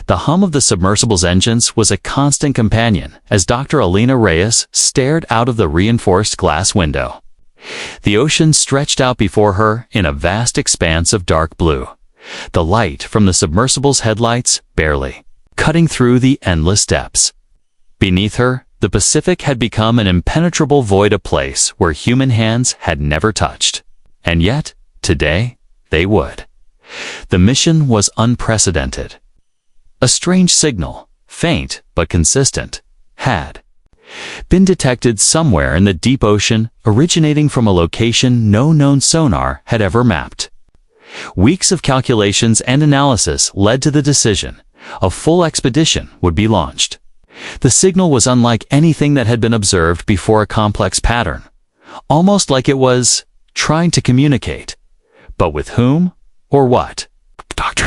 The hum of the submersible's engines was a constant companion as Dr. Alina Reyes stared out of the reinforced glass window. The ocean stretched out before her in a vast expanse of dark blue, the light from the submersible's headlights barely cutting through the endless depths. Beneath her, the Pacific had become an impenetrable void, a place where human hands had never touched. And yet, today, they would. The mission was unprecedented. A strange signal, faint but consistent, had been detected somewhere in the deep ocean, originating from a location no known sonar had ever mapped. Weeks of calculations and analysis led to the decision a full expedition would be launched. The signal was unlike anything that had been observed before, a complex pattern, almost like it was trying to communicate. But with whom or what? Dr.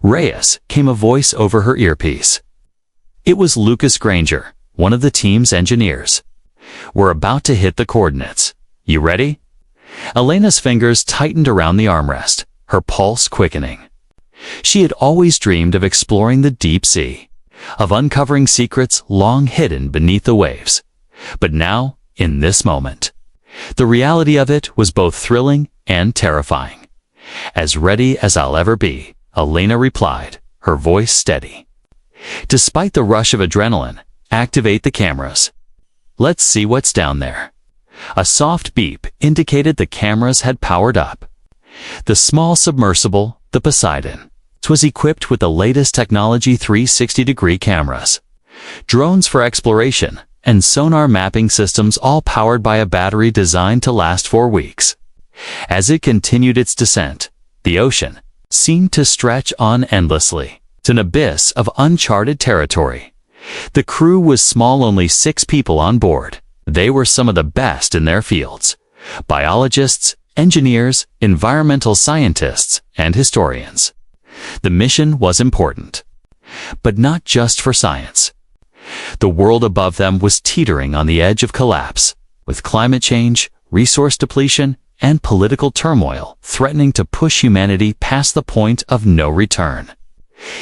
Reyes, came a voice over her earpiece. It was Lucas Granger, one of the team's engineers. We're about to hit the coordinates. You ready? Elena's fingers tightened around the armrest, her pulse quickening. She had always dreamed of exploring the deep sea, of uncovering secrets long hidden beneath the waves. But now, in this moment, the reality of it was both thrilling and terrifying. As ready as I'll ever be, Elena replied, her voice steady. Despite the rush of adrenaline, activate the cameras. Let's see what's down there. A soft beep indicated the cameras had powered up. The small submersible, the Poseidon, was equipped with the latest technology 360-degree cameras, drones for exploration, and sonar mapping systems, all powered by a battery designed to last 4 weeks. As it continued its descent, the ocean seemed to stretch on endlessly, to an abyss of uncharted territory. The crew was small, only 6 people on board. They were some of the best in their fields: biologists, engineers, environmental scientists, and historians. The mission was important, but not just for science. The world above them was teetering on the edge of collapse, with climate change, resource depletion, and political turmoil threatening to push humanity past the point of no return.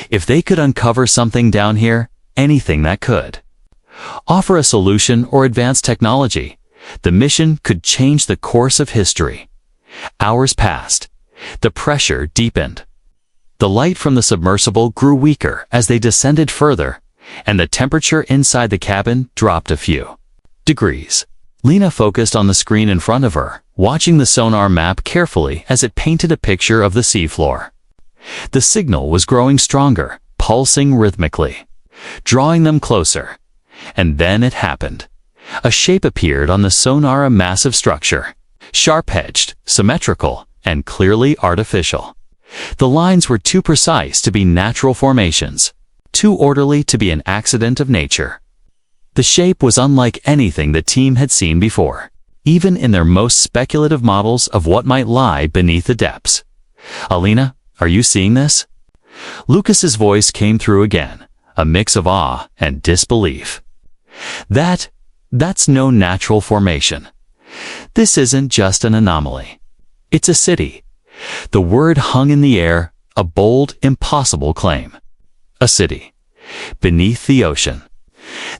If they could uncover something down here, anything that could offer a solution or advance technology, the mission could change the course of history. Hours passed. The pressure deepened. The light from the submersible grew weaker as they descended further, and the temperature inside the cabin dropped a few degrees. Lena focused on the screen in front of her, watching the sonar map carefully as it painted a picture of the seafloor. The signal was growing stronger, pulsing rhythmically, drawing them closer. And then it happened. A shape appeared on the sonar, a massive structure, sharp-edged, symmetrical, and clearly artificial. The lines were too precise to be natural formations, too orderly to be an accident of nature. The shape was unlike anything the team had seen before, even in their most speculative models of what might lie beneath the depths. Alina, are you seeing this? Lucas's voice came through again, a mix of awe and disbelief. That's no natural formation. This isn't just an anomaly. It's a city. The word hung in the air, a bold, impossible claim. A city. Beneath the ocean.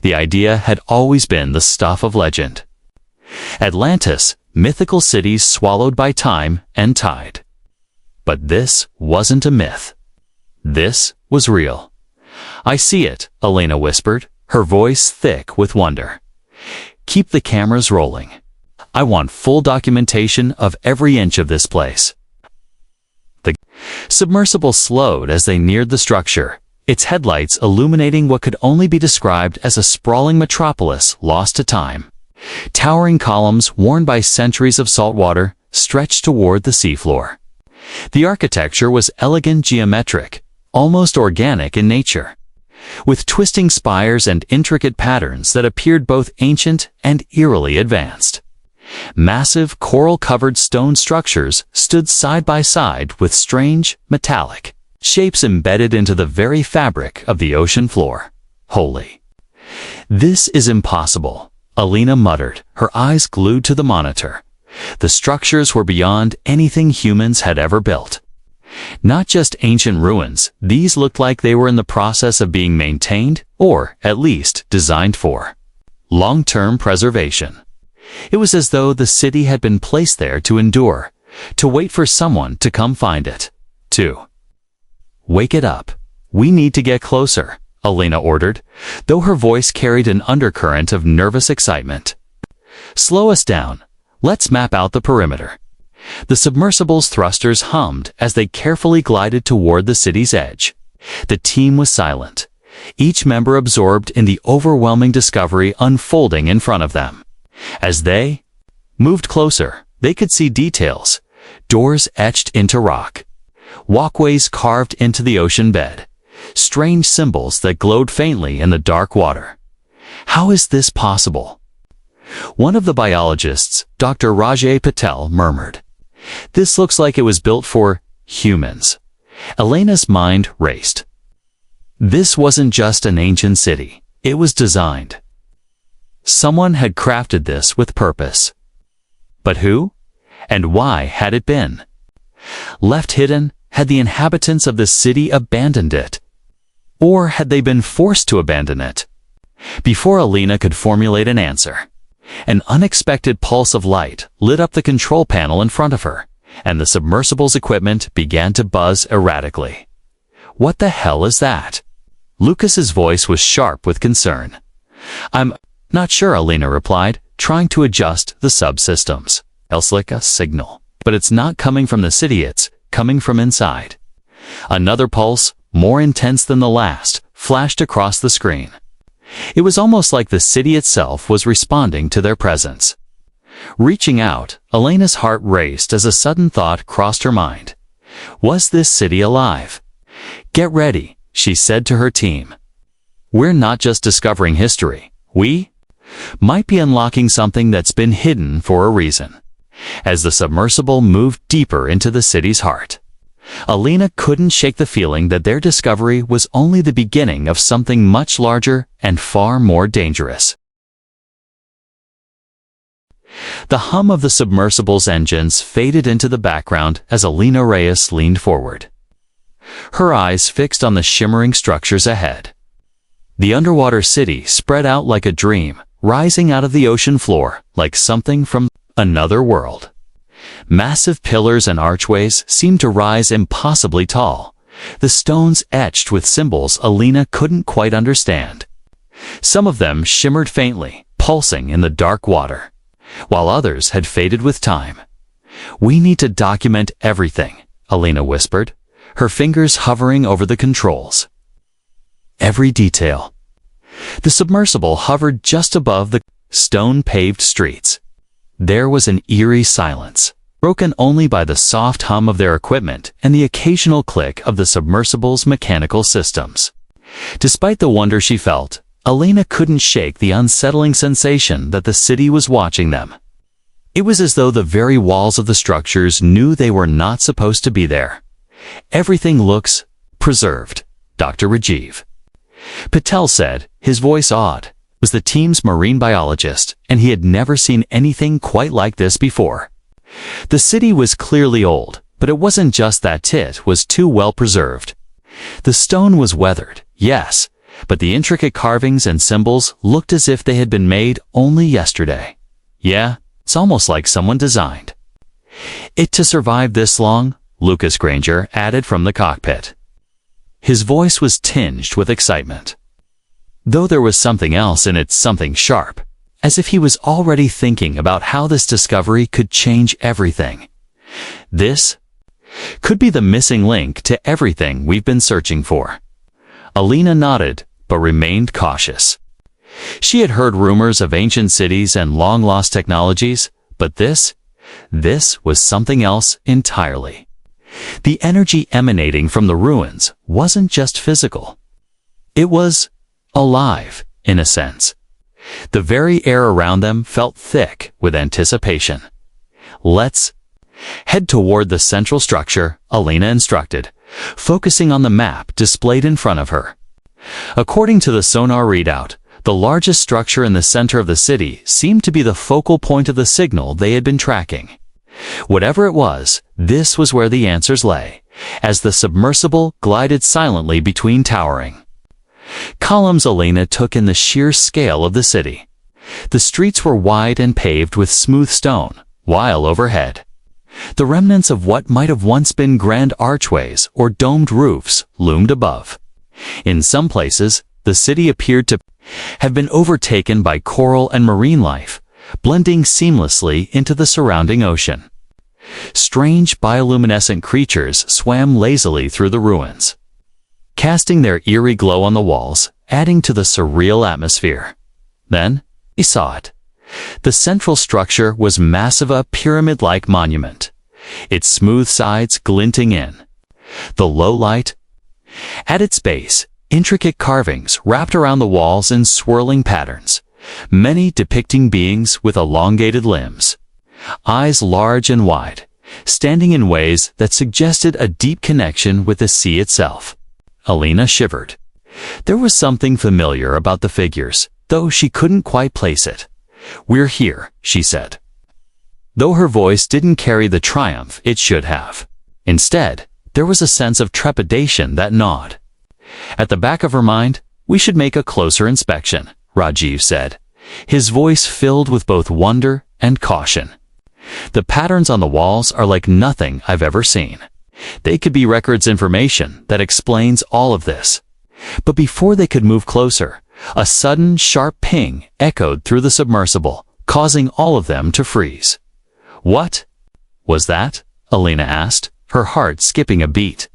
The idea had always been the stuff of legend. Atlantis, mythical cities swallowed by time and tide. But this wasn't a myth. This was real. I see it, Elena whispered, her voice thick with wonder. Keep the cameras rolling. I want full documentation of every inch of this place. The submersible slowed as they neared the structure, its headlights illuminating what could only be described as a sprawling metropolis lost to time. Towering columns worn by centuries of salt water stretched toward the seafloor. The architecture was elegant, geometric, almost organic in nature, with twisting spires and intricate patterns that appeared both ancient and eerily advanced. Massive, coral-covered stone structures stood side by side with strange, metallic shapes embedded into the very fabric of the ocean floor. Holy. This is impossible, Alina muttered, her eyes glued to the monitor. The structures were beyond anything humans had ever built. Not just ancient ruins, these looked like they were in the process of being maintained, or at least designed for long-term preservation. It was as though the city had been placed there to endure, to wait for someone to come find it. To wake it up. We need to get closer, Alina ordered, though her voice carried an undercurrent of nervous excitement. Slow us down. Let's map out the perimeter. The submersible's thrusters hummed as they carefully glided toward the city's edge. The team was silent, each member absorbed in the overwhelming discovery unfolding in front of them. As they moved closer, they could see details: doors etched into rock, walkways carved into the ocean bed, strange symbols that glowed faintly in the dark water. How is this possible? One of the biologists, Dr. Rajay Patel, murmured. This looks like it was built for humans. Elena's mind raced. This wasn't just an ancient city. It was designed. Someone had crafted this with purpose. But who? And why had it been left hidden? Had the inhabitants of the city abandoned it? Or had they been forced to abandon it? Before Alina could formulate an answer, an unexpected pulse of light lit up the control panel in front of her, and the submersible's equipment began to buzz erratically. What the hell is that? Lucas's voice was sharp with concern. I'm not sure, Alina replied, trying to adjust the subsystems. It's like a signal, but it's not coming from the city, it's coming from inside. Another pulse, more intense than the last, flashed across the screen. It was almost like the city itself was responding to their presence. Reaching out, Elena's heart raced as a sudden thought crossed her mind. Was this city alive? Get ready, she said to her team. We're not just discovering history. We might be unlocking something that's been hidden for a reason. As the submersible moved deeper into the city's heart, Alina couldn't shake the feeling that their discovery was only the beginning of something much larger and far more dangerous. The hum of the submersible's engines faded into the background as Alina Reyes leaned forward, her eyes fixed on the shimmering structures ahead. The underwater city spread out like a dream, rising out of the ocean floor like something from another world. Massive pillars and archways seemed to rise impossibly tall, the stones etched with symbols Alina couldn't quite understand. Some of them shimmered faintly, pulsing in the dark water, while others had faded with time. We need to document everything, Alina whispered, her fingers hovering over the controls. Every detail. The submersible hovered just above the stone-paved streets. There was an eerie silence, broken only by the soft hum of their equipment and the occasional click of the submersible's mechanical systems. Despite the wonder she felt, Alina couldn't shake the unsettling sensation that the city was watching them. It was as though the very walls of the structures knew they were not supposed to be there. Everything looks preserved, Dr. Rajiv Patel said, his voice awed. Was the team's marine biologist, and he had never seen anything quite like this before. The city was clearly old, but it wasn't just that it was too well preserved. The stone was weathered, yes, but the intricate carvings and symbols looked as if they had been made only yesterday. Yeah, it's almost like someone designed it to survive this long, Lucas Granger added from the cockpit. His voice was tinged with excitement, though there was something else in it, something sharp, as if he was already thinking about how this discovery could change everything. This could be the missing link to everything we've been searching for. Alina nodded, but remained cautious. She had heard rumors of ancient cities and long-lost technologies, but this was something else entirely. The energy emanating from the ruins wasn't just physical. It was alive, in a sense. The very air around them felt thick with anticipation. Let's head toward the central structure, Alina instructed, focusing on the map displayed in front of her. According to the sonar readout, the largest structure in the center of the city seemed to be the focal point of the signal they had been tracking. Whatever it was, this was where the answers lay, as the submersible glided silently between towering columns. Alina took in the sheer scale of the city. The streets were wide and paved with smooth stone, while overhead, the remnants of what might have once been grand archways or domed roofs loomed above. In some places, the city appeared to have been overtaken by coral and marine life, blending seamlessly into the surrounding ocean. Strange bioluminescent creatures swam lazily through the ruins, casting their eerie glow on the walls, adding to the surreal atmosphere. Then, he saw it. The central structure was massive, a pyramid-like monument, its smooth sides glinting in the low light. At its base, intricate carvings wrapped around the walls in swirling patterns, many depicting beings with elongated limbs, eyes large and wide, standing in ways that suggested a deep connection with the sea itself. Alina shivered. There was something familiar about the figures, though she couldn't quite place it. "We're here," she said, though her voice didn't carry the triumph it should have. Instead, there was a sense of trepidation that gnawed at the back of her mind. "We should make a closer inspection," Rajiv said, his voice filled with both wonder and caution. "The patterns on the walls are like nothing I've ever seen. They could be records information that explains all of this." But before they could move closer, a sudden, sharp ping echoed through the submersible, causing all of them to freeze. "What was that?" Alina asked, her heart skipping a beat.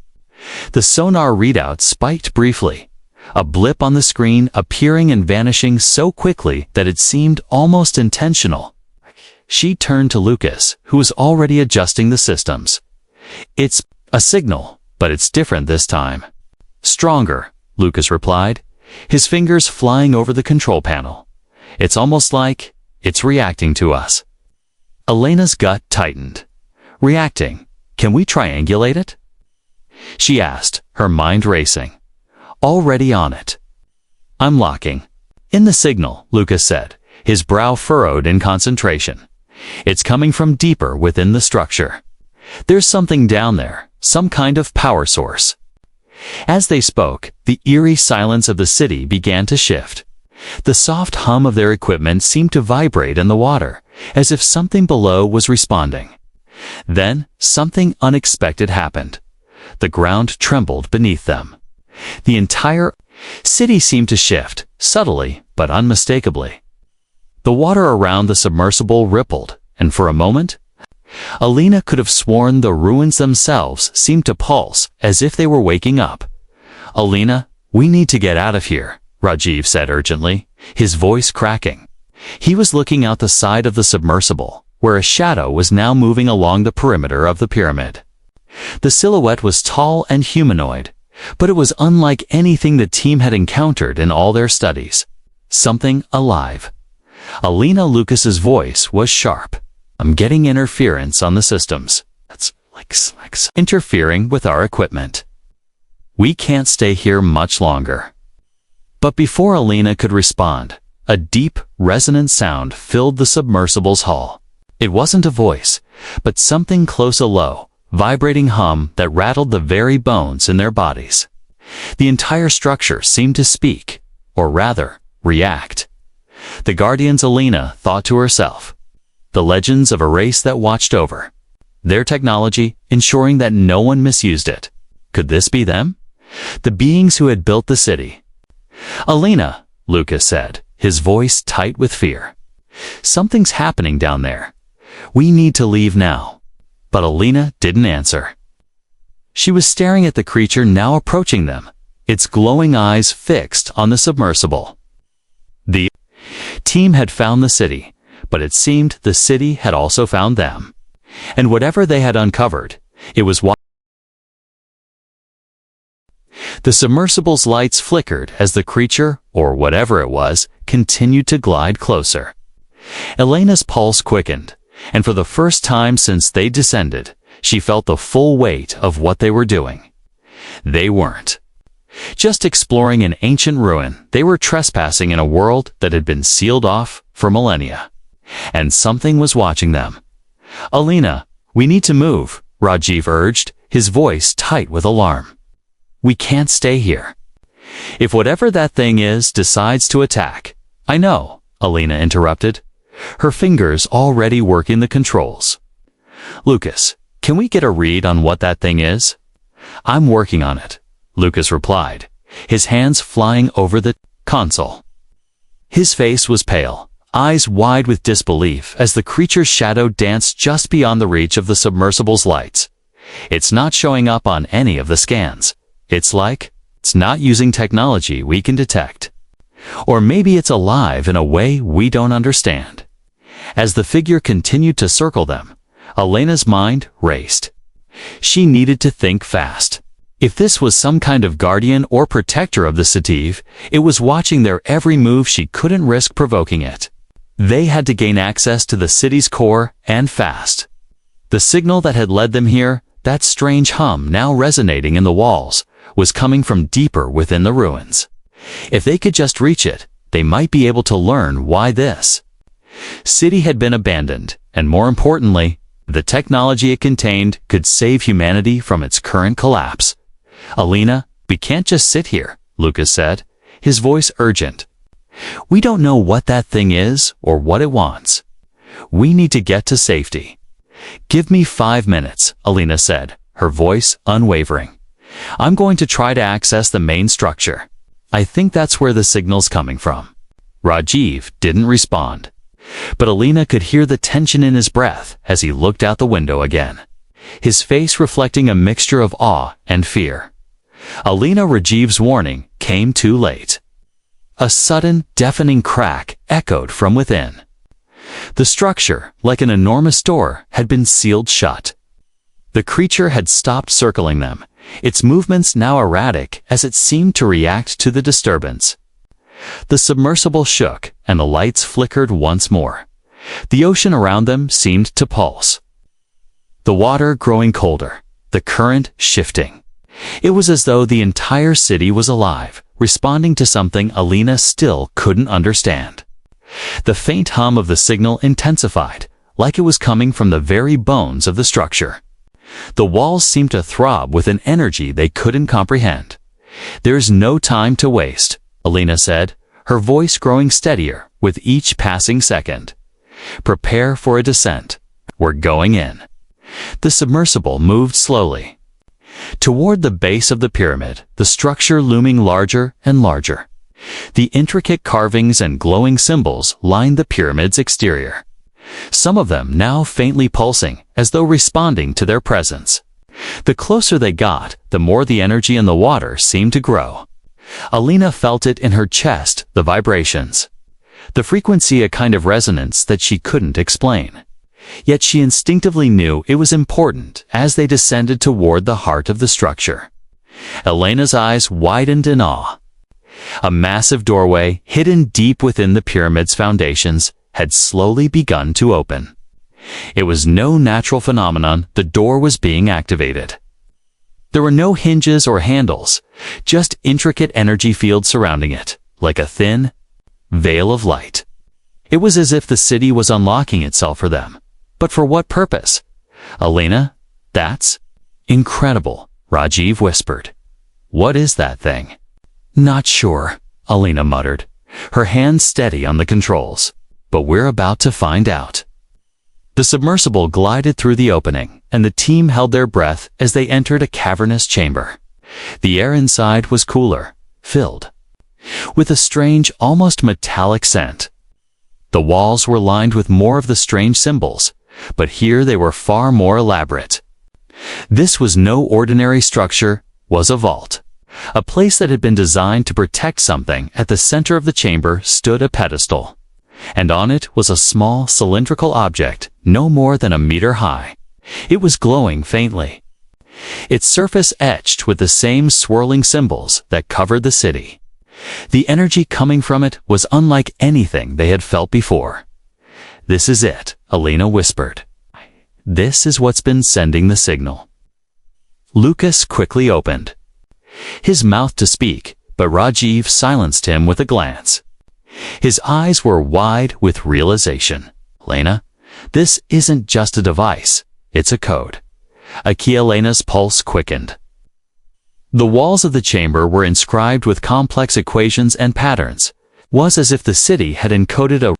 The sonar readout spiked briefly, a blip on the screen appearing and vanishing so quickly that it seemed almost intentional. She turned to Lucas, who was already adjusting the systems. "It's a signal, but it's different this time." "Stronger," Lucas replied, his fingers flying over the control panel. "It's almost like it's reacting to us." Elena's gut tightened. "Reacting? Can we triangulate it?" she asked, her mind racing. "Already on it." "I'm locking in the signal," Lucas said, his brow furrowed in concentration. "It's coming from deeper within the structure. There's something down there, some kind of power source." As they spoke, the eerie silence of the city began to shift. The soft hum of their equipment seemed to vibrate in the water, as if something below was responding. Then, something unexpected happened. The ground trembled beneath them. The entire city seemed to shift, subtly but unmistakably. The water around the submersible rippled, and for a moment, Alina could have sworn the ruins themselves seemed to pulse as if they were waking up. "Alina, we need to get out of here," Rajiv said urgently, his voice cracking. He was looking out the side of the submersible, where a shadow was now moving along the perimeter of the pyramid. The silhouette was tall and humanoid, but it was unlike anything the team had encountered in all their studies. Something alive. Alina Lucas's voice was sharp. "I'm getting interference on the systems. That's like interfering with our equipment. We can't stay here much longer." But before Alina could respond, a deep, resonant sound filled the submersible's hull. It wasn't a voice, but something close, a low, vibrating hum that rattled the very bones in their bodies. The entire structure seemed to speak, or rather, react. The Guardians, Alina thought to herself. The legends of a race that watched over their technology, ensuring that no one misused it. Could this be them? The beings who had built the city? "Alina," Lucas said, his voice tight with fear. "Something's happening down there. We need to leave now." But Alina didn't answer. She was staring at the creature now approaching them, its glowing eyes fixed on the submersible. The team had found the city, but it seemed the city had also found them. And whatever they had uncovered, it was why the submersible's lights flickered as the creature, or whatever it was, continued to glide closer. Elena's pulse quickened, and for the first time since they descended, she felt the full weight of what they were doing. They weren't just exploring an ancient ruin, they were trespassing in a world that had been sealed off for millennia. And something was watching them. "Alina, we need to move," Rajiv urged, his voice tight with alarm. "We can't stay here. If whatever that thing is decides to attack—" "I know," Alina interrupted, her fingers already working the controls. "Lucas, can we get a read on what that thing is?" "I'm working on it," Lucas replied, his hands flying over the console. His face was pale, eyes wide with disbelief as the creature's shadow danced just beyond the reach of the submersible's lights. "It's not showing up on any of the scans. It's not using technology we can detect. Or maybe it's alive in a way we don't understand." As the figure continued to circle them, Elena's mind raced. She needed to think fast. If this was some kind of guardian or protector of the Sativ, it was watching their every move. She couldn't risk provoking it. They had to gain access to the city's core, and fast. The signal that had led them here, that strange hum now resonating in the walls, was coming from deeper within the ruins. If they could just reach it, they might be able to learn why this city had been abandoned, and more importantly, the technology it contained could save humanity from its current collapse. "Alina, we can't just sit here," Lucas said, his voice urgent. "We don't know what that thing is or what it wants. We need to get to safety." "Give me 5 minutes," Alina said, her voice unwavering. "I'm going to try to access the main structure. I think that's where the signal's coming from." Rajiv didn't respond, but Alina could hear the tension in his breath as he looked out the window again, his face reflecting a mixture of awe and fear. Alina, Rajiv's warning came too late. A sudden, deafening crack echoed from within. The structure, like an enormous door, had been sealed shut. The creature had stopped circling them, its movements now erratic as it seemed to react to the disturbance. The submersible shook, and the lights flickered once more. The ocean around them seemed to pulse. The water growing colder, the current shifting. It was as though the entire city was alive, responding to something Alina still couldn't understand. The faint hum of the signal intensified, like it was coming from the very bones of the structure. The walls seemed to throb with an energy they couldn't comprehend. "There's no time to waste," Alina said, her voice growing steadier with each passing second. "Prepare for a descent. We're going in." The submersible moved slowly toward the base of the pyramid, the structure looming larger and larger. The intricate carvings and glowing symbols lined the pyramid's exterior, some of them now faintly pulsing as though responding to their presence. The closer they got, the more the energy in the water seemed to grow. Alina felt it in her chest, the vibrations. The frequency, a kind of resonance that she couldn't explain. Yet she instinctively knew it was important as they descended toward the heart of the structure. Elena's eyes widened in awe. A massive doorway, hidden deep within the pyramid's foundations, had slowly begun to open. It was no natural phenomenon. The door was being activated. There were no hinges or handles, just intricate energy fields surrounding it, like a thin veil of light. It was as if the city was unlocking itself for them. But for what purpose? "Alina, that's incredible," Rajiv whispered. "What is that thing?" "Not sure," Alina muttered, her hands steady on the controls. "But we're about to find out." The submersible glided through the opening, and the team held their breath as they entered a cavernous chamber. The air inside was cooler, filled with a strange, almost metallic scent. The walls were lined with more of the strange symbols, but here they were far more elaborate. This was no ordinary structure, was a vault. A place that had been designed to protect something. At the center of the chamber stood a pedestal, and on it was a small cylindrical object, no more than a meter high. It was glowing faintly, its surface etched with the same swirling symbols that covered the city. The energy coming from it was unlike anything they had felt before. "This is it," Alina whispered. "This is what's been sending the signal." Lucas quickly opened his mouth to speak, but Rajiv silenced him with a glance. His eyes were wide with realization. "Alina, this isn't just a device, it's a code. Elena's pulse quickened. The walls of the chamber were inscribed with complex equations and patterns. It was as if the city had encoded a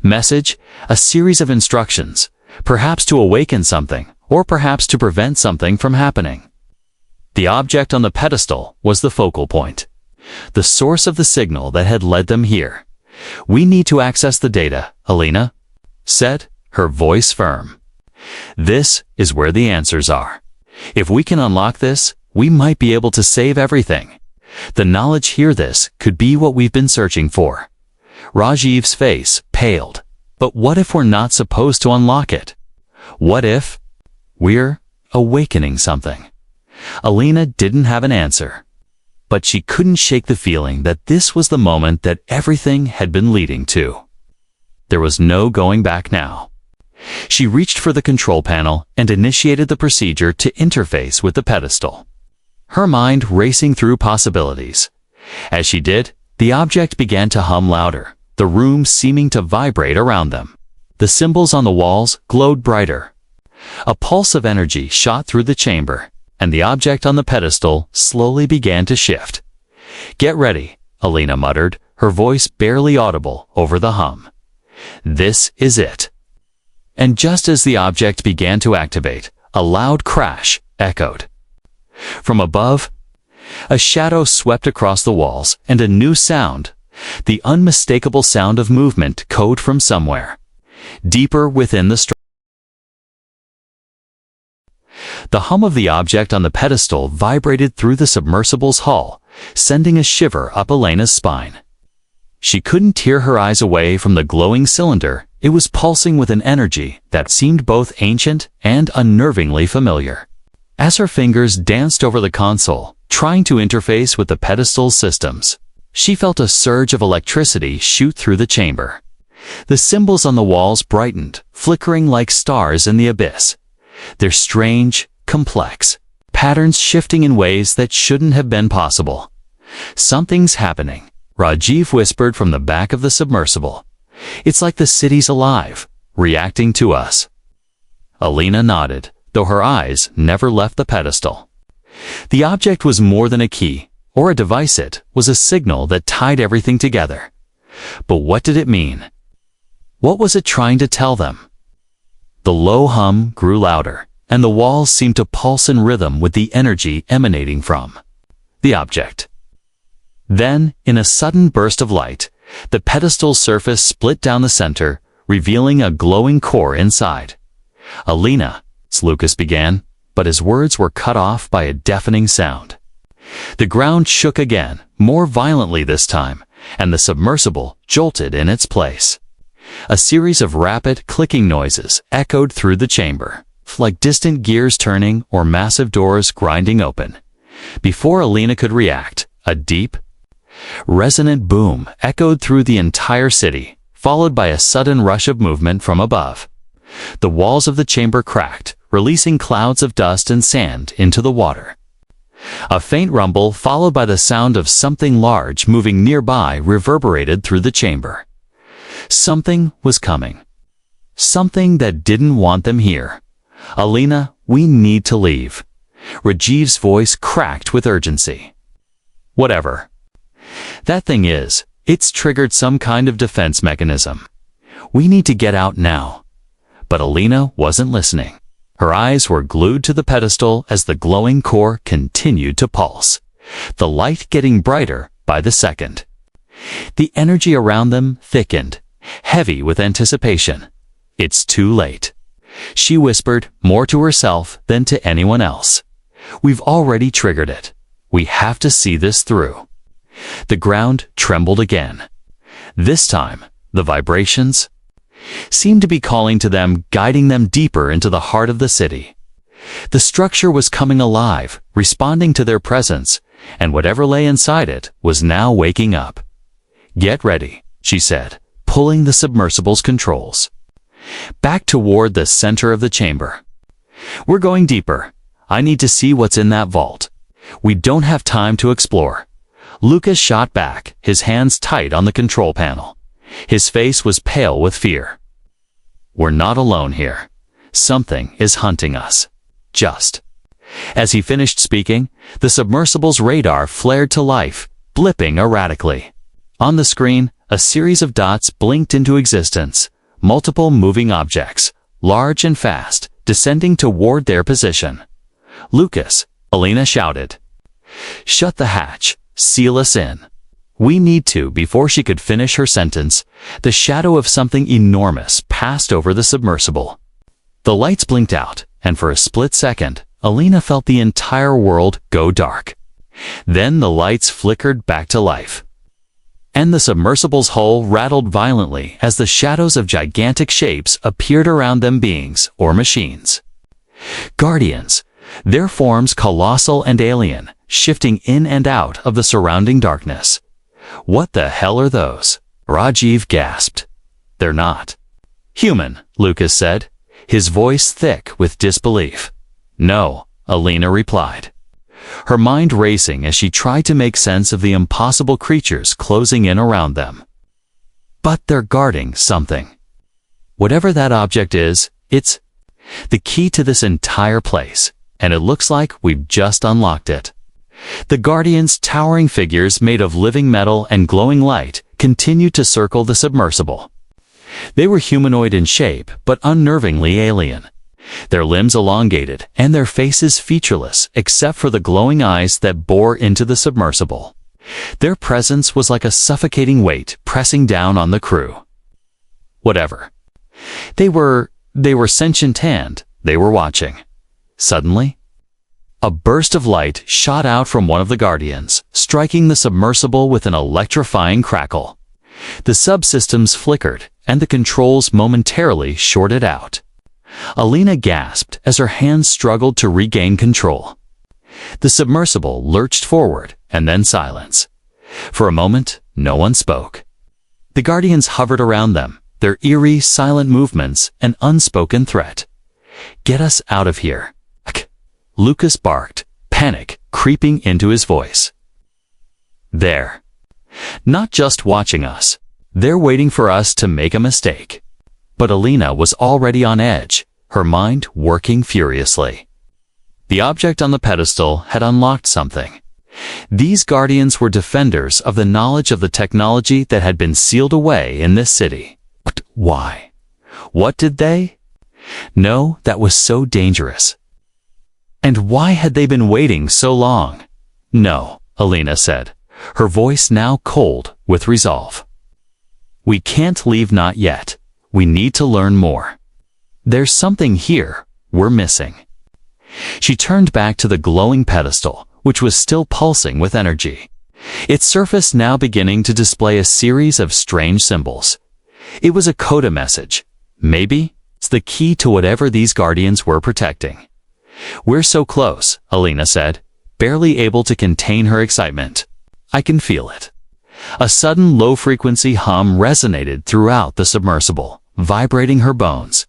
message, a series of instructions, perhaps to awaken something, or perhaps to prevent something from happening. The object on the pedestal was the focal point, the source of the signal that had led them here. "We need to access the data," Elena said, her voice firm. "This is where the answers are. If we can unlock this, we might be able to save everything. The knowledge here, this could be what we've been searching for." Rajiv's face paled. "But what if we're not supposed to unlock it? What if we're awakening something?" Elena didn't have an answer, but she couldn't shake the feeling that this was the moment that everything had been leading to. There was no going back now. She reached for the control panel and initiated the procedure to interface with the pedestal, her mind racing through possibilities. As she did, the object began to hum louder, the room seeming to vibrate around them. The symbols on the walls glowed brighter. A pulse of energy shot through the chamber, and the object on the pedestal slowly began to shift. "Get ready," Elena muttered, her voice barely audible over the hum. "This is it." And just as the object began to activate, a loud crash echoed. From above, a shadow swept across the walls, and a new sound, the unmistakable sound of movement, echoed from somewhere deeper within the structure. The hum of the object on the pedestal vibrated through the submersible's hull, sending a shiver up Elena's spine. She couldn't tear her eyes away from the glowing cylinder. It was pulsing with an energy that seemed both ancient and unnervingly familiar. As her fingers danced over the console, trying to interface with the pedestal's systems, she felt a surge of electricity shoot through the chamber. The symbols on the walls brightened, flickering like stars in the abyss, their strange, complex patterns shifting in ways that shouldn't have been possible. "Something's happening," Rajiv whispered from the back of the submersible. "It's like the city's alive, reacting to us." Elena nodded, though her eyes never left the pedestal. The object was more than a key or a device. It was a signal that tied everything together. But what did it mean? What was it trying to tell them? The low hum grew louder, and the walls seemed to pulse in rhythm with the energy emanating from the object. Then, in a sudden burst of light, the pedestal's surface split down the center, revealing a glowing core inside. "Elena," Lucas began, but his words were cut off by a deafening sound. The ground shook again, more violently this time, and the submersible jolted in its place. A series of rapid, clicking noises echoed through the chamber, like distant gears turning or massive doors grinding open. Before Elena could react, a deep, resonant boom echoed through the entire city, followed by a sudden rush of movement from above. The walls of the chamber cracked, releasing clouds of dust and sand into the water. A faint rumble, followed by the sound of something large moving nearby, reverberated through the chamber. Something was coming. Something that didn't want them here. "Elena, we need to leave." Rajiv's voice cracked with urgency. "Whatever that thing is, it's triggered some kind of defense mechanism. We need to get out now." But Elena wasn't listening. Her eyes were glued to the pedestal as the glowing core continued to pulse, the light getting brighter by the second. The energy around them thickened, heavy with anticipation. "It's too late," she whispered, more to herself than to anyone else. "We've already triggered it. We have to see this through." The ground trembled again. This time, the vibrations seemed to be calling to them, guiding them deeper into the heart of the city. The structure was coming alive, responding to their presence, and whatever lay inside it was now waking up. "Get ready," she said, pulling the submersible's controls back toward the center of the chamber. "We're going deeper. I need to see what's in that vault. We don't have time to explore." Lucas shot back, his hands tight on the control panel. His face was pale with fear. "We're not alone here. Something is hunting us." Just. As he finished speaking, the submersible's radar flared to life, blipping erratically. On the screen, a series of dots blinked into existence, multiple moving objects, large and fast, descending toward their position. "Lucas," Alina shouted. "Shut the hatch. Seal us in." "We need to." Before she could finish her sentence, the shadow of something enormous passed over the submersible. The lights blinked out, and for a split second, Alina felt the entire world go dark. Then the lights flickered back to life. And the submersible's hull rattled violently as the shadows of gigantic shapes appeared around them, beings or machines. Guardians, their forms colossal and alien, shifting in and out of the surrounding darkness. "What the hell are those?" Rajiv gasped. "They're not human," Lucas said, his voice thick with disbelief. "No," Alina replied, her mind racing as she tried to make sense of the impossible creatures closing in around them. "But they're guarding something. Whatever that object is, it's the key to this entire place, and it looks like we've just unlocked it." The Guardians, towering figures made of living metal and glowing light, continued to circle the submersible. They were humanoid in shape, but unnervingly alien. Their limbs elongated, and their faces featureless except for the glowing eyes that bore into the submersible. Their presence was like a suffocating weight pressing down on the crew. Whatever. They were sentient, and they were watching. Suddenly, a burst of light shot out from one of the Guardians, striking the submersible with an electrifying crackle. The subsystems flickered, and the controls momentarily shorted out. Alina gasped as her hands struggled to regain control. The submersible lurched forward, and then silence. For a moment, no one spoke. The Guardians hovered around them, their eerie, silent movements an unspoken threat. "Get us out of here," Lucas barked, panic creeping into his voice. "They're not just watching us. They're waiting for us to make a mistake." But Alina was already on edge, her mind working furiously. The object on the pedestal had unlocked something. These Guardians were defenders of the knowledge of the technology that had been sealed away in this city. But why? What did they know that was so dangerous? And why had they been waiting so long? "No," Alina said, her voice now cold with resolve. "We can't leave, not yet. We need to learn more. There's something here we're missing." She turned back to the glowing pedestal, which was still pulsing with energy, its surface now beginning to display a series of strange symbols. It was a coda message. Maybe it's the key to whatever these Guardians were protecting. "We're so close," Alina said, barely able to contain her excitement. "I can feel it." A sudden low-frequency hum resonated throughout the submersible, vibrating her bones.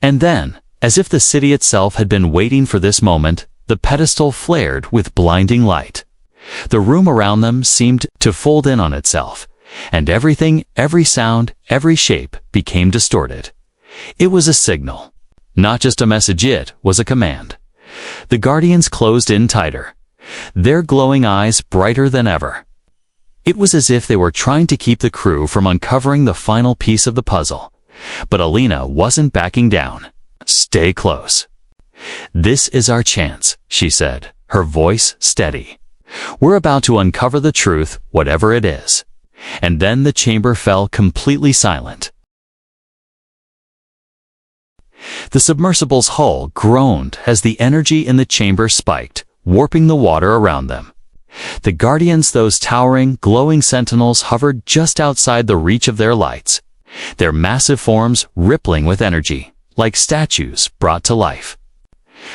And then, as if the city itself had been waiting for this moment, the pedestal flared with blinding light. The room around them seemed to fold in on itself, and everything, every sound, every shape became distorted. It was a signal. Not just a message, it was a command. The Guardians closed in tighter, their glowing eyes brighter than ever. It was as if they were trying to keep the crew from uncovering the final piece of the puzzle. But Alina wasn't backing down. "Stay close. This is our chance," she said, her voice steady. "We're about to uncover the truth, whatever it is." And then the chamber fell completely silent. The submersible's hull groaned as the energy in the chamber spiked, warping the water around them. The Guardians, those towering, glowing sentinels, hovered just outside the reach of their lights, their massive forms rippling with energy, like statues brought to life.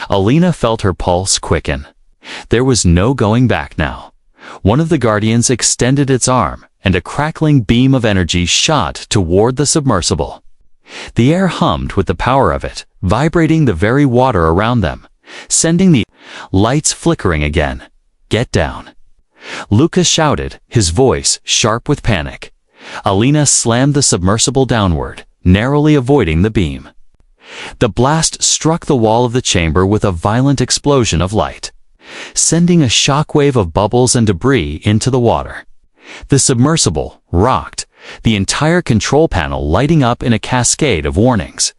Alina felt her pulse quicken. There was no going back now. One of the Guardians extended its arm, and a crackling beam of energy shot toward the submersible. The air hummed with the power of it, vibrating the very water around them, sending the lights flickering again. "Get down," Lucas shouted, his voice sharp with panic. Alina slammed the submersible downward, narrowly avoiding the beam. The blast struck the wall of the chamber with a violent explosion of light, sending a shockwave of bubbles and debris into the water. The submersible rocked, the entire control panel lighting up in a cascade of warnings.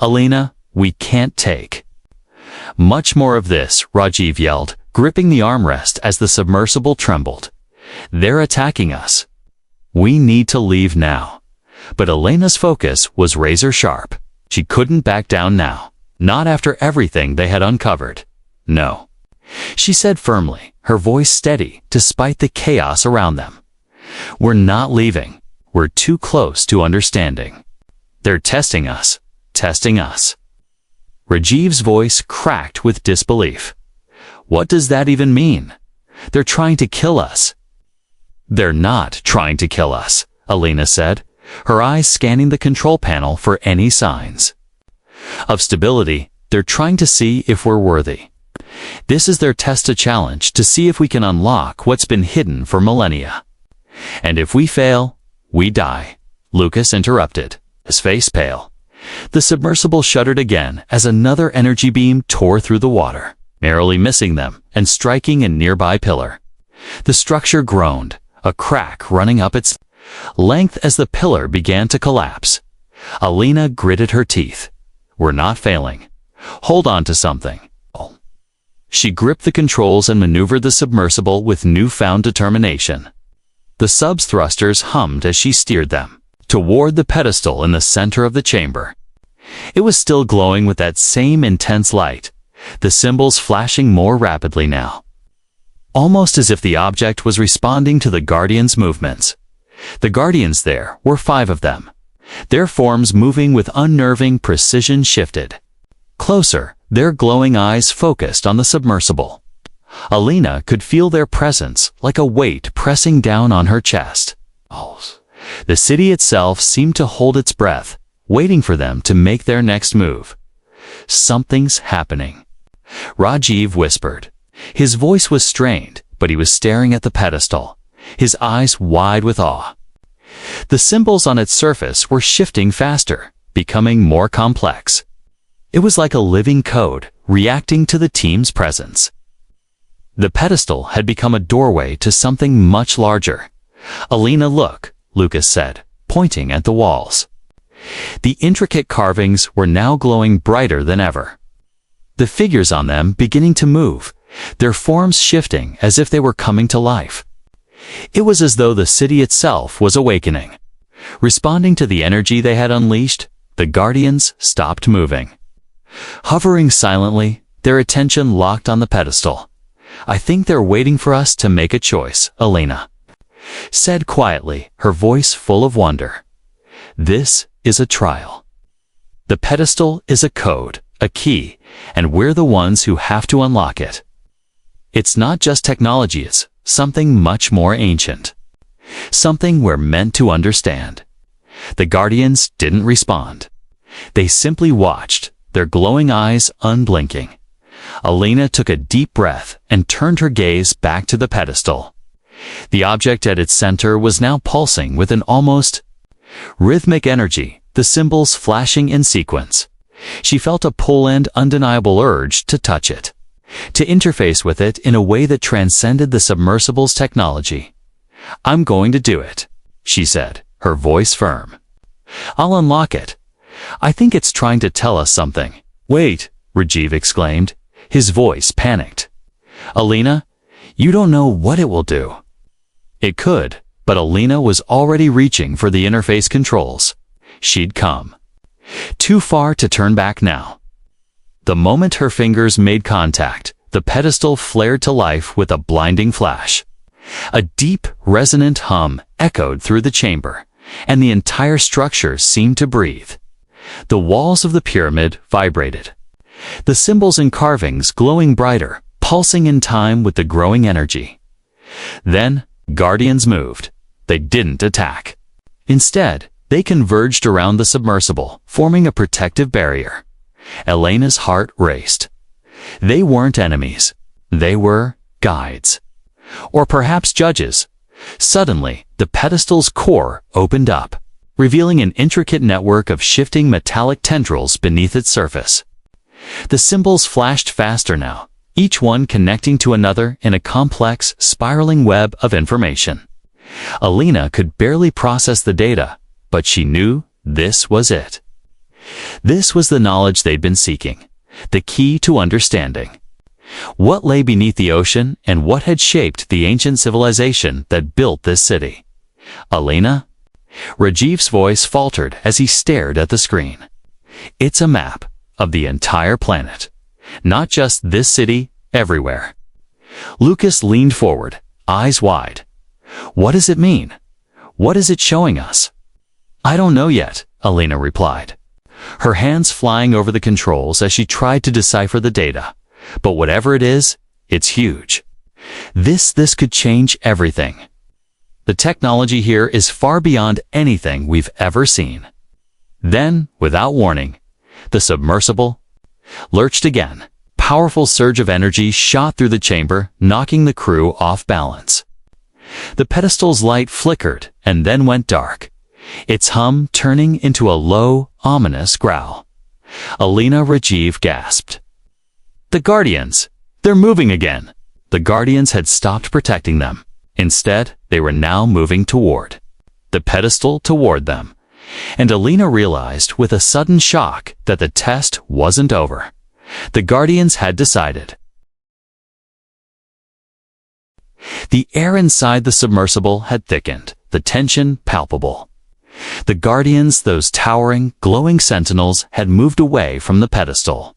"Alina, we can't take much more of this," Rajiv yelled, gripping the armrest as the submersible trembled. "They're attacking us. We need to leave now." But Elena's focus was razor sharp. She couldn't back down now, not after everything they had uncovered. "No," she said firmly, her voice steady despite the chaos around them. "We're not leaving. We're too close to understanding. They're testing us, testing us." Rajiv's voice cracked with disbelief. "What does that even mean? They're trying to kill us." "They're not trying to kill us," Alina said, her eyes scanning the control panel for any signs of stability. "They're trying to see if we're worthy. This is their test, a challenge to see if we can unlock what's been hidden for millennia. And if we fail, we die," Lucas interrupted, his face pale. The submersible shuddered again as another energy beam tore through the water, narrowly missing them and striking a nearby pillar. The structure groaned, a crack running up its length as the pillar began to collapse. Alina gritted her teeth. "We're not failing. Hold on to something." She gripped the controls and maneuvered the submersible with newfound determination. The sub's thrusters hummed as she steered them toward the pedestal in the center of the chamber. It was still glowing with that same intense light, the symbols flashing more rapidly now, almost as if the object was responding to the Guardians' movements. The Guardians, there were 5 of them. Their forms moving with unnerving precision shifted closer, their glowing eyes focused on the submersible. Alina could feel their presence like a weight pressing down on her chest. The city itself seemed to hold its breath, waiting for them to make their next move. "Something's happening," Rajiv whispered. His voice was strained, but he was staring at the pedestal, his eyes wide with awe. The symbols on its surface were shifting faster, becoming more complex. It was like a living code, reacting to the team's presence. The pedestal had become a doorway to something much larger. "Alina, look," Lucas said, pointing at the walls. The intricate carvings were now glowing brighter than ever. The figures on them beginning to move, their forms shifting as if they were coming to life. It was as though the city itself was awakening. Responding to the energy they had unleashed, the Guardians stopped moving. Hovering silently, their attention locked on the pedestal. "I think they're waiting for us to make a choice," Alina said quietly, her voice full of wonder. "This is a trial. The pedestal is a code, a key, and we're the ones who have to unlock it. It's not just technology, it's something much more ancient. Something we're meant to understand." The Guardians didn't respond. They simply watched, their glowing eyes unblinking. Alina took a deep breath and turned her gaze back to the pedestal. The object at its center was now pulsing with an almost rhythmic energy, the symbols flashing in sequence. She felt a pull and undeniable urge to touch it, to interface with it in a way that transcended the submersible's technology. "I'm going to do it," she said, her voice firm. "I'll unlock it. I think it's trying to tell us something." "Wait," Rajiv exclaimed, his voice panicked. "Alina, you don't know what it will do." It could, but Alina was already reaching for the interface controls. She'd come too far to turn back now. The moment her fingers made contact, the pedestal flared to life with a blinding flash. A deep, resonant hum echoed through the chamber, and the entire structure seemed to breathe. The walls of the pyramid vibrated, the symbols and carvings glowing brighter, pulsing in time with the growing energy. Then, Guardians moved. They didn't attack. Instead, they converged around the submersible, forming a protective barrier. Elena's heart raced. They weren't enemies. They were guides. Or perhaps judges. Suddenly, the pedestal's core opened up. revealing an intricate network of shifting metallic tendrils beneath its surface. The symbols flashed faster now, each one connecting to another in a complex, spiraling web of information. Alina could barely process the data, but she knew this was it. This was the knowledge they'd been seeking, the key to understanding. What lay beneath the ocean and what had shaped the ancient civilization that built this city? Alina? Rajiv's voice faltered as he stared at the screen. It's a map of the entire planet. Not just this city, everywhere. Lucas leaned forward, eyes wide. What does it mean? What is it showing us? I don't know yet, Alina replied, her hands flying over the controls as she tried to decipher the data. But whatever it is, it's huge. This could change everything. The technology here is far beyond anything we've ever seen. Then, without warning, the submersible lurched again. Powerful surge of energy shot through the chamber, knocking the crew off balance. The pedestal's light flickered and then went dark, its hum turning into a low, ominous growl. Alina Rajiv gasped. The Guardians! They're moving again! The Guardians had stopped protecting them. Instead, they were now moving toward the pedestal toward them. And Alina realized with a sudden shock that the test wasn't over. The Guardians had decided. The air inside the submersible had thickened, the tension palpable. The Guardians, those towering, glowing sentinels, had moved away from the pedestal,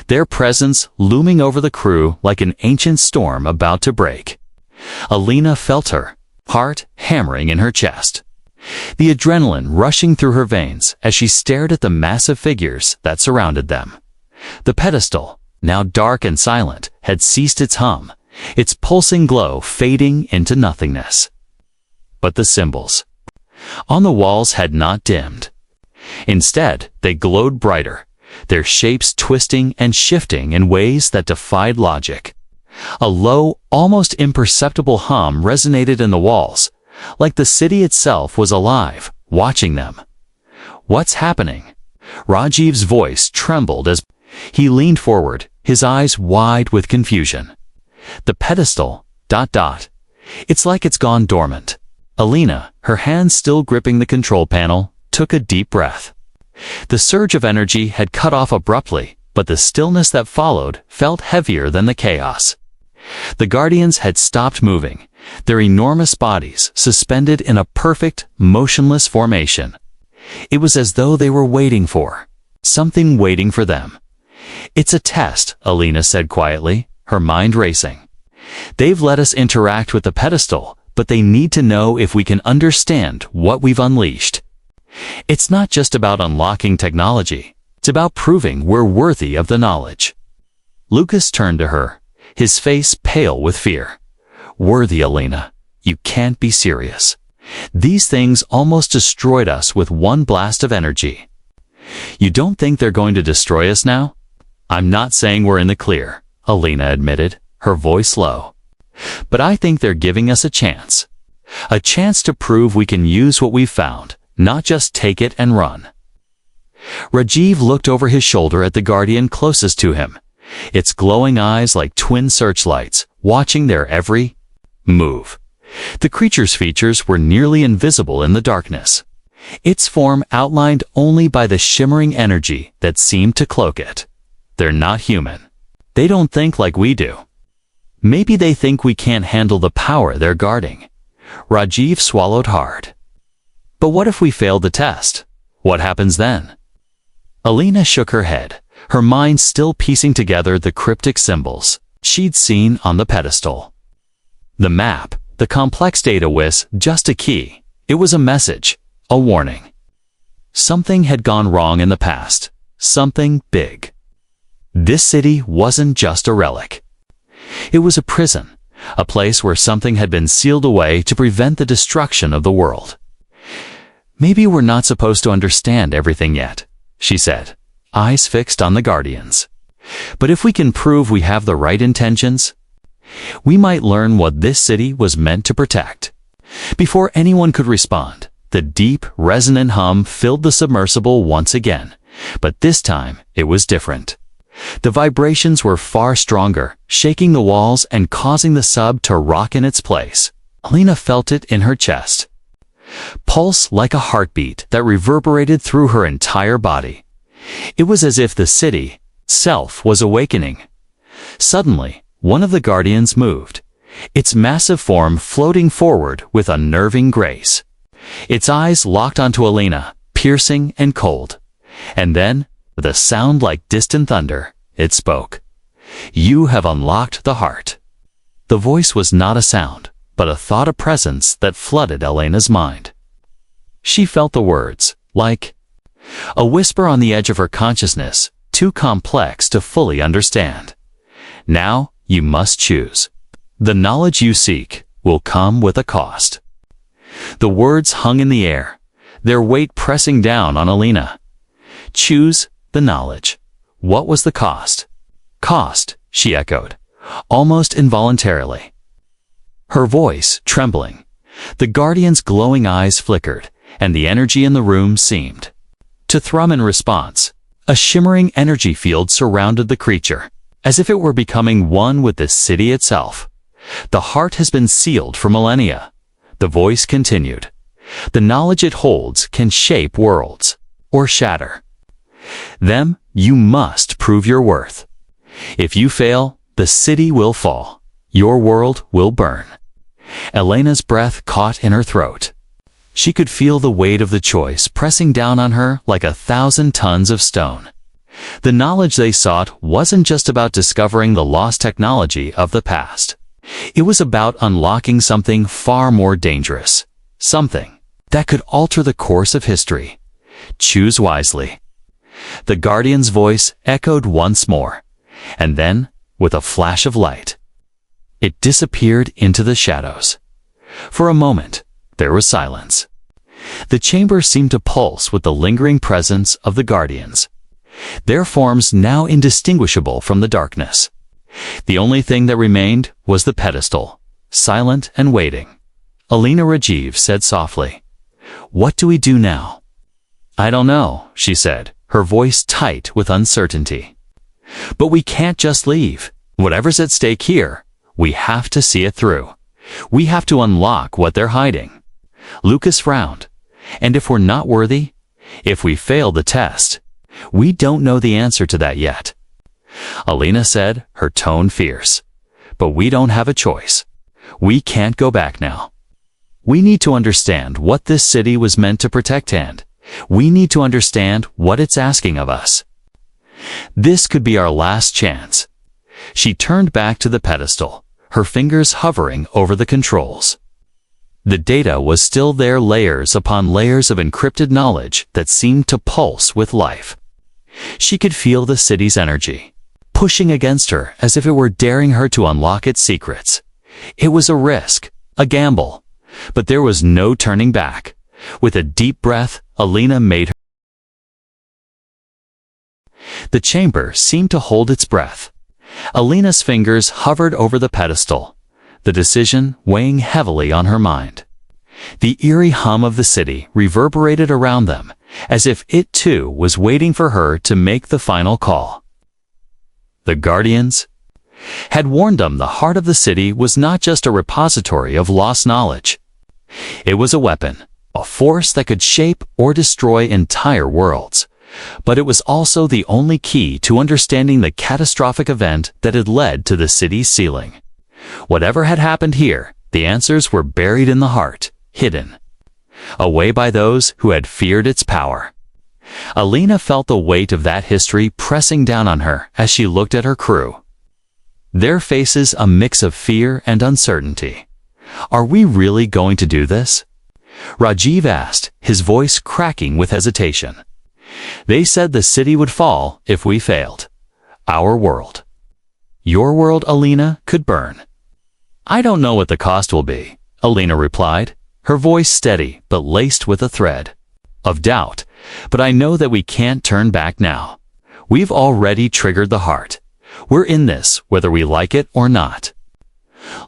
their presence looming over the crew like an ancient storm about to break. Alina felt her heart hammering in her chest, the adrenaline rushing through her veins as she stared at the massive figures that surrounded them. The pedestal, now dark and silent, had ceased its hum, its pulsing glow fading into nothingness. But the symbols on the walls had not dimmed. Instead, they glowed brighter, their shapes twisting and shifting in ways that defied logic. A low, almost imperceptible hum resonated in the walls, like the city itself was alive, watching them. What's happening? Rajiv's voice trembled as he leaned forward, his eyes wide with confusion. The pedestal, ... It's like it's gone dormant. Alina, her hands still gripping the control panel, took a deep breath. The surge of energy had cut off abruptly, but the stillness that followed felt heavier than the chaos. The Guardians had stopped moving, their enormous bodies suspended in a perfect, motionless formation. It was as though they were waiting for something waiting for them. It's a test, Alina said quietly, her mind racing. They've let us interact with the pedestal, but they need to know if we can understand what we've unleashed. It's not just about unlocking technology. It's about proving we're worthy of the knowledge. Lucas turned to her, his face pale with fear. Worthy, Alina. You can't be serious. These things almost destroyed us with one blast of energy. You don't think they're going to destroy us now? I'm not saying we're in the clear, Alina admitted, her voice low. But I think they're giving us a chance. A chance to prove we can use what we've found, not just take it and run. Rajiv looked over his shoulder at the Guardian closest to him, its glowing eyes like twin searchlights, watching their every move. The creature's features were nearly invisible in the darkness, its form outlined only by the shimmering energy that seemed to cloak it. They're not human. They don't think like we do. Maybe they think we can't handle the power they're guarding. Rajiv swallowed hard. But what if we fail the test? What happens then? Alina shook her head, her mind still piecing together the cryptic symbols she'd seen on the pedestal. The map, the complex data was just a key. It was a message, a warning. Something had gone wrong in the past, something big. This city wasn't just a relic. It was a prison, a place where something had been sealed away to prevent the destruction of the world. Maybe we're not supposed to understand everything yet, she said, eyes fixed on the Guardians. But if we can prove we have the right intentions, we might learn what this city was meant to protect. Before anyone could respond, The deep, resonant hum filled the submersible once again, but this time it was different. The vibrations were far stronger, shaking the walls and causing the sub to rock in its place. Alina felt it in her chest. Pulse like a heartbeat that reverberated through her entire body. It was as if the city, self, was awakening. Suddenly, one of the guardians moved, its massive form floating forward with unnerving grace. Its eyes locked onto Alina, piercing and cold. And then, with a sound like distant thunder, it spoke. "You have unlocked the heart." The voice was not a sound, but a thought of presence that flooded Alina's mind. She felt the words, like a whisper on the edge of her consciousness, too complex to fully understand. Now, you must choose. The knowledge you seek will come with a cost. The words hung in the air, their weight pressing down on Alina. Choose the knowledge. What was the cost? Cost, she echoed, almost involuntarily. Her voice trembling. The guardian's glowing eyes flickered, and the energy in the room seemed to thrum in response. A shimmering energy field surrounded the creature, as if it were becoming one with the city itself. The heart has been sealed for millennia. The voice continued. The knowledge it holds can shape worlds, or shatter them. You must prove your worth. If you fail, the city will fall. Your world will burn. Elena's breath caught in her throat. She could feel the weight of the choice pressing down on her like 1,000 tons of stone. The knowledge they sought wasn't just about discovering the lost technology of the past. It was about unlocking something far more dangerous, something that could alter the course of history. Choose wisely. The guardian's voice echoed once more, and then, with a flash of light, it disappeared into the shadows. For a moment, there was silence. The chamber seemed to pulse with the lingering presence of the guardians, their forms now indistinguishable from the darkness. The only thing that remained was the pedestal, silent and waiting. Alina Rajiv said softly, "What do we do now?" "I don't know," she said, her voice tight with uncertainty. "But we can't just leave. Whatever's at stake here, we have to see it through. We have to unlock what they're hiding." Lucas frowned. "And if we're not worthy? If we fail the test? We don't know the answer to that yet." Alina said, her tone fierce. "But we don't have a choice. We can't go back now. We need to understand what this city was meant to protect, and we need to understand what it's asking of us. This could be our last chance." She turned back to the pedestal, her fingers hovering over the controls. The data was still there, layers upon layers of encrypted knowledge that seemed to pulse with life. She could feel the city's energy, pushing against her as if it were daring her to unlock its secrets. It was a risk, a gamble, but there was no turning back. With a deep breath, Alina made her. The chamber seemed to hold its breath. Alina's fingers hovered over the pedestal, the decision weighing heavily on her mind. The eerie hum of the city reverberated around them, as if it too was waiting for her to make the final call. The guardians had warned them the heart of the city was not just a repository of lost knowledge. It was a weapon, a force that could shape or destroy entire worlds. But it was also the only key to understanding the catastrophic event that had led to the city's sealing. Whatever had happened here, the answers were buried in the heart, hidden away by those who had feared its power. Alina felt the weight of that history pressing down on her as she looked at her crew. Their faces a mix of fear and uncertainty. "Are we really going to do this?" Rajiv asked, his voice cracking with hesitation. "They said the city would fall if we failed. Our world." "Your world, Alina, could burn." "I don't know what the cost will be," Alina replied, her voice steady but laced with a thread of doubt. "But I know that we can't turn back now. We've already triggered the heart. We're in this whether we like it or not."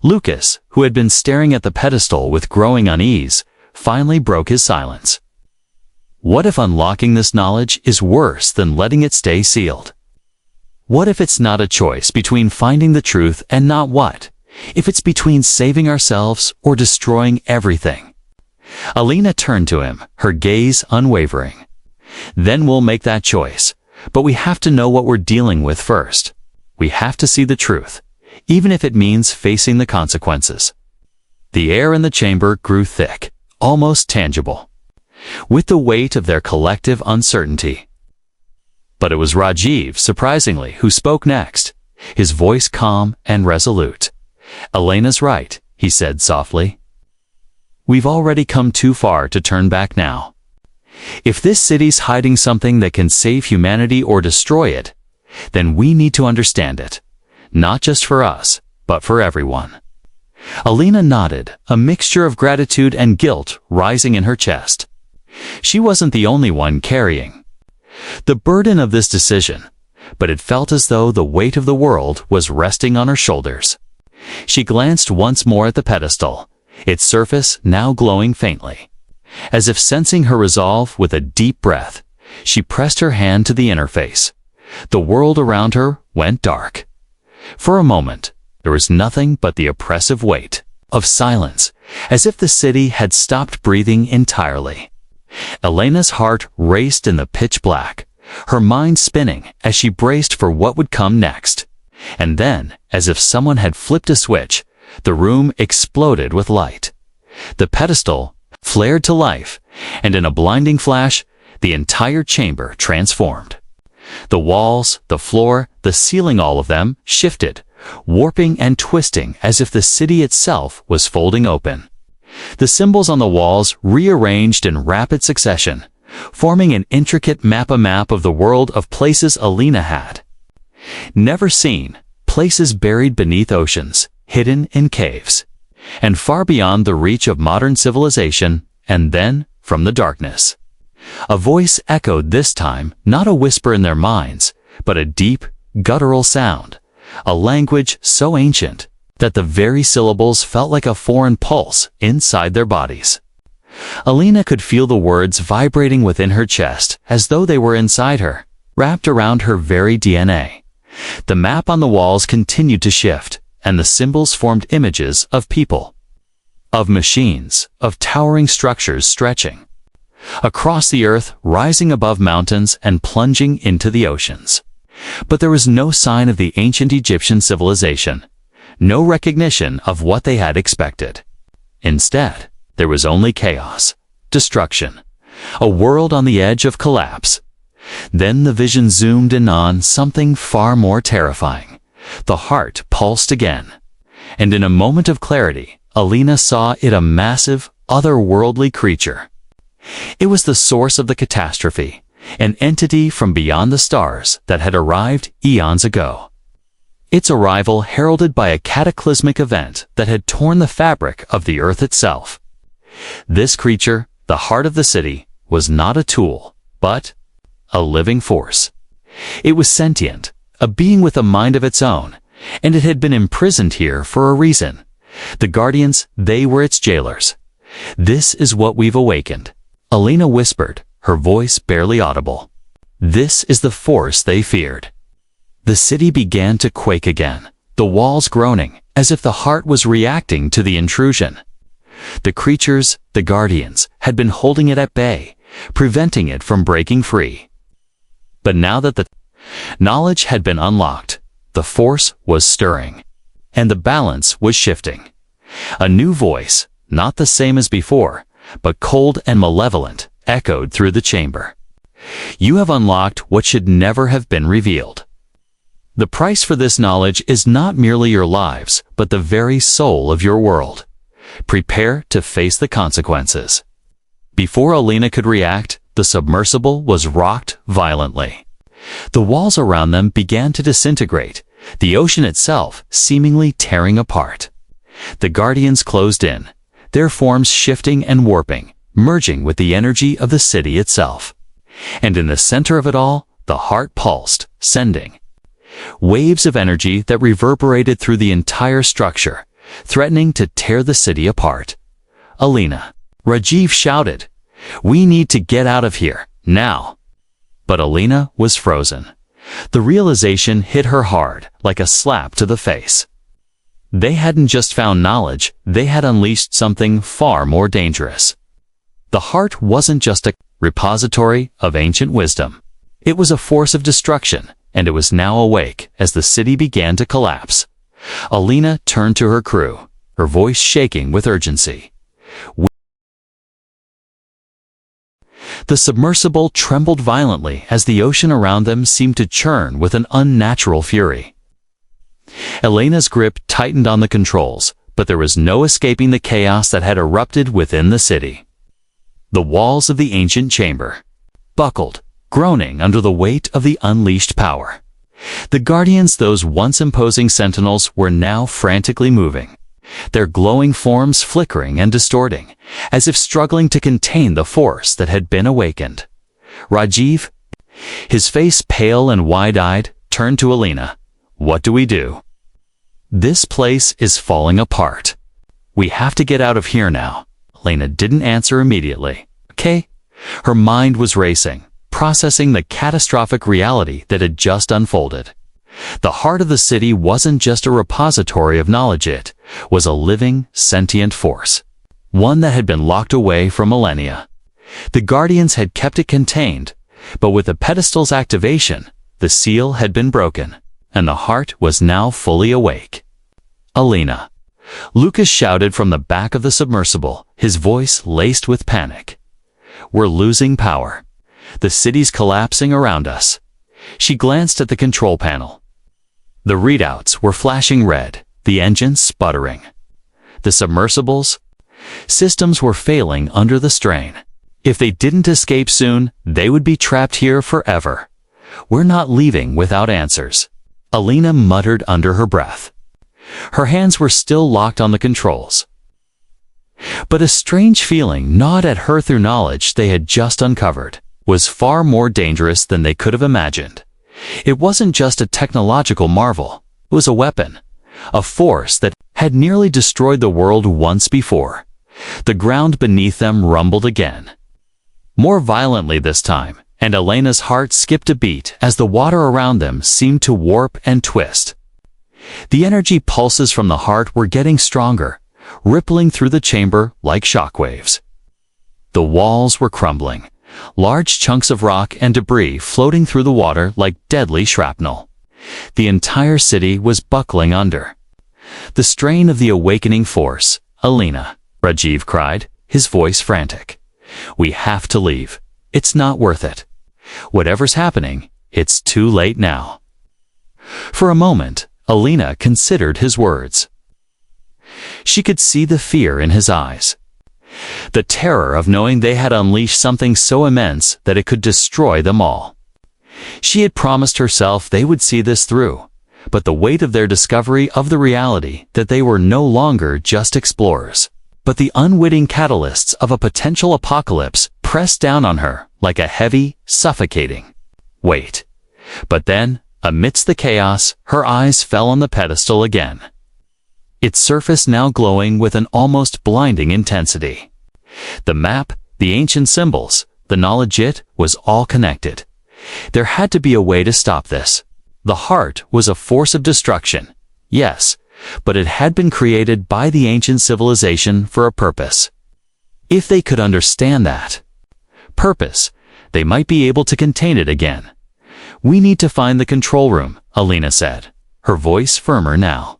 Lucas, who had been staring at the pedestal with growing unease, finally broke his silence. What if unlocking this knowledge is worse than letting it stay sealed? What if it's not a choice between finding the truth and not what? If it's between saving ourselves or destroying everything? Alina turned to him, her gaze unwavering. Then we'll make that choice, but we have to know what we're dealing with first. We have to see the truth, even if it means facing the consequences. The air in the chamber grew thick, almost tangible, with the weight of their collective uncertainty. But it was Rajiv, surprisingly, who spoke next, his voice calm and resolute. "Elena's right," he said softly. "We've already come too far to turn back now. If this city's hiding something that can save humanity or destroy it, then we need to understand it, not just for us, but for everyone." Alina nodded, a mixture of gratitude and guilt rising in her chest. She wasn't the only one carrying the burden of this decision, but it felt as though the weight of the world was resting on her shoulders. She glanced once more at the pedestal, its surface now glowing faintly. As if sensing her resolve with a deep breath, she pressed her hand to the interface. The world around her went dark. For a moment, there was nothing but the oppressive weight of silence, as if the city had stopped breathing entirely. Elena's heart raced in the pitch black, her mind spinning as she braced for what would come next. And then, as if someone had flipped a switch, the room exploded with light. The pedestal flared to life, and in a blinding flash, the entire chamber transformed. The walls, the floor, the ceiling, all of them shifted, warping and twisting as if the city itself was folding open. The symbols on the walls rearranged in rapid succession, forming an intricate map of the world of places Alina had never seen, places buried beneath oceans, hidden in caves, and far beyond the reach of modern civilization. And then, from the darkness, a voice echoed, this time not a whisper in their minds, but a deep, guttural sound, a language so ancient that the very syllables felt like a foreign pulse inside their bodies. Alina could feel the words vibrating within her chest as though they were inside her, wrapped around her very DNA. The map on the walls continued to shift, and the symbols formed images of people, of machines, of towering structures stretching across the earth, rising above mountains and plunging into the oceans. But there was no sign of the ancient Egyptian civilization, no recognition of what they had expected. Instead, there was only chaos, destruction, a world on the edge of collapse. Then the vision zoomed in on something far more terrifying. The heart pulsed again, and in a moment of clarity, Alina saw it, a massive, otherworldly creature. It was the source of the catastrophe, an entity from beyond the stars that had arrived eons ago. Its arrival heralded by a cataclysmic event that had torn the fabric of the earth itself. This creature, the heart of the city, was not a tool, but a living force. It was sentient, a being with a mind of its own, and it had been imprisoned here for a reason. The Guardians, they were its jailers. "This is what we've awakened," Alina whispered, her voice barely audible. "This is the force they feared." The city began to quake again, the walls groaning, as if the heart was reacting to the intrusion. The creatures, the Guardians, had been holding it at bay, preventing it from breaking free. But now that the knowledge had been unlocked, the force was stirring, and the balance was shifting. A new voice, not the same as before, but cold and malevolent, echoed through the chamber. "You have unlocked what should never have been revealed. The price for this knowledge is not merely your lives, but the very soul of your world. Prepare to face the consequences." Before Alina could react, the submersible was rocked violently. The walls around them began to disintegrate, the ocean itself seemingly tearing apart. The Guardians closed in, their forms shifting and warping, merging with the energy of the city itself. And in the center of it all, the heart pulsed, sending waves of energy that reverberated through the entire structure, threatening to tear the city apart. "Alina," Rajiv shouted. "We need to get out of here, now." But Alina was frozen. The realization hit her hard, like a slap to the face. They hadn't just found knowledge, they had unleashed something far more dangerous. The heart wasn't just a repository of ancient wisdom. It was a force of destruction, and it was now awake as the city began to collapse. Alina turned to her crew, her voice shaking with urgency. The submersible trembled violently as the ocean around them seemed to churn with an unnatural fury. Elena's grip tightened on the controls, but there was no escaping the chaos that had erupted within the city. The walls of the ancient chamber buckled, groaning under the weight of the unleashed power. The guardians, those once imposing sentinels, were now frantically moving, their glowing forms flickering and distorting, as if struggling to contain the force that had been awakened. Rajiv, his face pale and wide-eyed, turned to Alina. "What do we do? This place is falling apart. We have to get out of here now." Alina didn't answer immediately. "Okay?" Her mind was racing, processing the catastrophic reality that had just unfolded. The heart of the city wasn't just a repository of knowledge, it was a living, sentient force, one that had been locked away for millennia. The Guardians had kept it contained, but with the pedestal's activation, the seal had been broken, and the heart was now fully awake. "Alina!" Lucas shouted from the back of the submersible, his voice laced with panic. "We're losing power. The city's collapsing around us." She glanced at the control panel. The readouts were flashing red, the engines sputtering. The submersible's systems were failing under the strain. If they didn't escape soon, they would be trapped here forever. "We're not leaving without answers," Alina muttered under her breath. Her hands were still locked on the controls. But a strange feeling gnawed at her through knowledge they had just uncovered was far more dangerous than they could have imagined. It wasn't just a technological marvel, it was a weapon, a force that had nearly destroyed the world once before. The ground beneath them rumbled again, more violently this time, and Elena's heart skipped a beat as the water around them seemed to warp and twist. The energy pulses from the heart were getting stronger, rippling through the chamber like shockwaves. The walls were crumbling, large chunks of rock and debris floating through the water like deadly shrapnel. The entire city was buckling under. The strain of the awakening force. "Alina," Rajiv cried, his voice frantic. "We have to leave. It's not worth it. Whatever's happening, it's too late now." For a moment, Alina considered his words. She could see the fear in his eyes, the terror of knowing they had unleashed something so immense that it could destroy them all. She had promised herself they would see this through, but the weight of their discovery of the reality that they were no longer just explorers, but the unwitting catalysts of a potential apocalypse pressed down on her like a heavy, suffocating weight. But then, amidst the chaos, her eyes fell on the pedestal again, its surface now glowing with an almost blinding intensity. The map, the ancient symbols, the knowledge, it was all connected. There had to be a way to stop this. The heart was a force of destruction, yes, but it had been created by the ancient civilization for a purpose. If they could understand that purpose, they might be able to contain it again. "We need to find the control room," Alina said, her voice firmer now.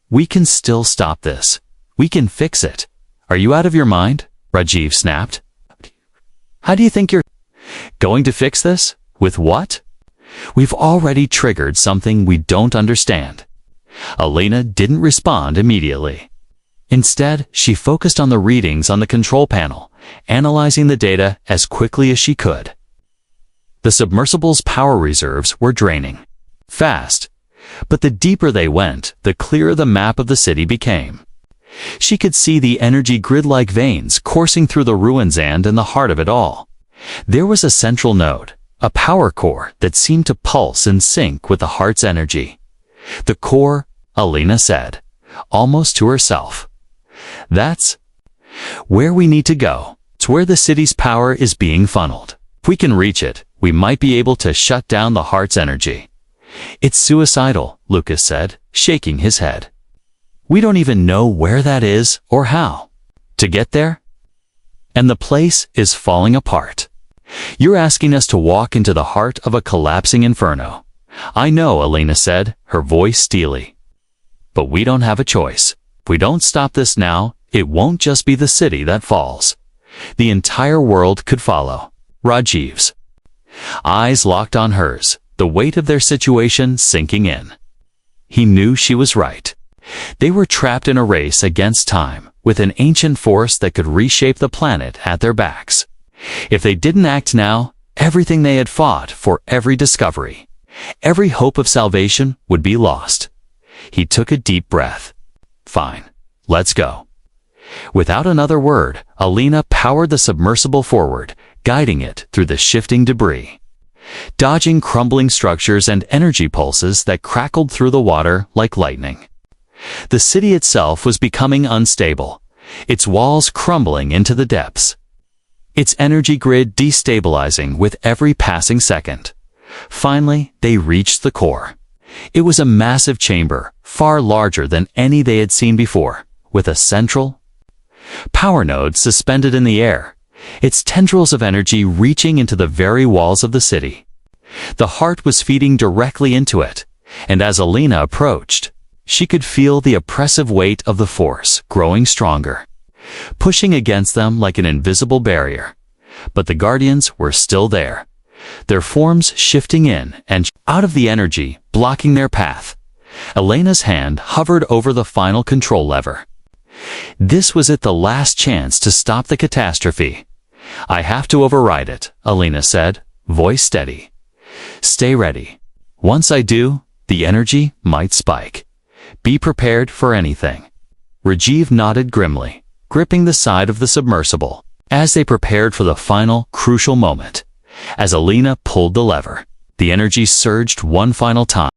"We can still stop this. We can fix it." "Are you out of your mind?" Rajiv snapped. "How do you think you're going to fix this? With what? We've already triggered something we don't understand." Alina didn't respond immediately. Instead, she focused on the readings on the control panel, analyzing the data as quickly as she could. The submersible's power reserves were draining fast, but the deeper they went, the clearer the map of the city became. She could see the energy grid-like veins coursing through the ruins, and in the heart of it all, there was a central node, a power core that seemed to pulse in sync with the heart's energy. "The core," Alina said, almost to herself. "That's..." Where we need to go. It's where the city's power is being funneled. If we can reach it, we might be able to shut down the heart's energy. It's suicidal, Lucas said, shaking his head. We don't even know where that is or how to get there. And the place is falling apart. You're asking us to walk into the heart of a collapsing inferno. I know, Elena said, her voice steely. But we don't have a choice. If we don't stop this now, it won't just be the city that falls. The entire world could follow. Rajiv's eyes locked on hers, the weight of their situation sinking in. He knew she was right. They were trapped in a race against time, with an ancient force that could reshape the planet at their backs. If they didn't act now, everything they had fought for, every discovery, every hope of salvation would be lost. He took a deep breath. Fine, let's go. Without another word, Alina powered the submersible forward, guiding it through the shifting debris, dodging crumbling structures and energy pulses that crackled through the water like lightning. The city itself was becoming unstable, its walls crumbling into the depths, its energy grid destabilizing with every passing second. Finally, they reached the core. It was a massive chamber, far larger than any they had seen before, with a central power node suspended in the air, its tendrils of energy reaching into the very walls of the city. The heart was feeding directly into it, and as Alina approached, she could feel the oppressive weight of the force growing stronger, pushing against them like an invisible barrier. But the Guardians were still there, their forms shifting in and out of the energy, blocking their path. Elena's hand hovered over the final control lever. This was it, the last chance to stop the catastrophe. I have to override it, Alina said, voice steady. Stay ready. Once I do, the energy might spike. Be prepared for anything. Rajiv nodded grimly, gripping the side of the submersible, as they prepared for the final, crucial moment. As Alina pulled the lever, the energy surged one final time.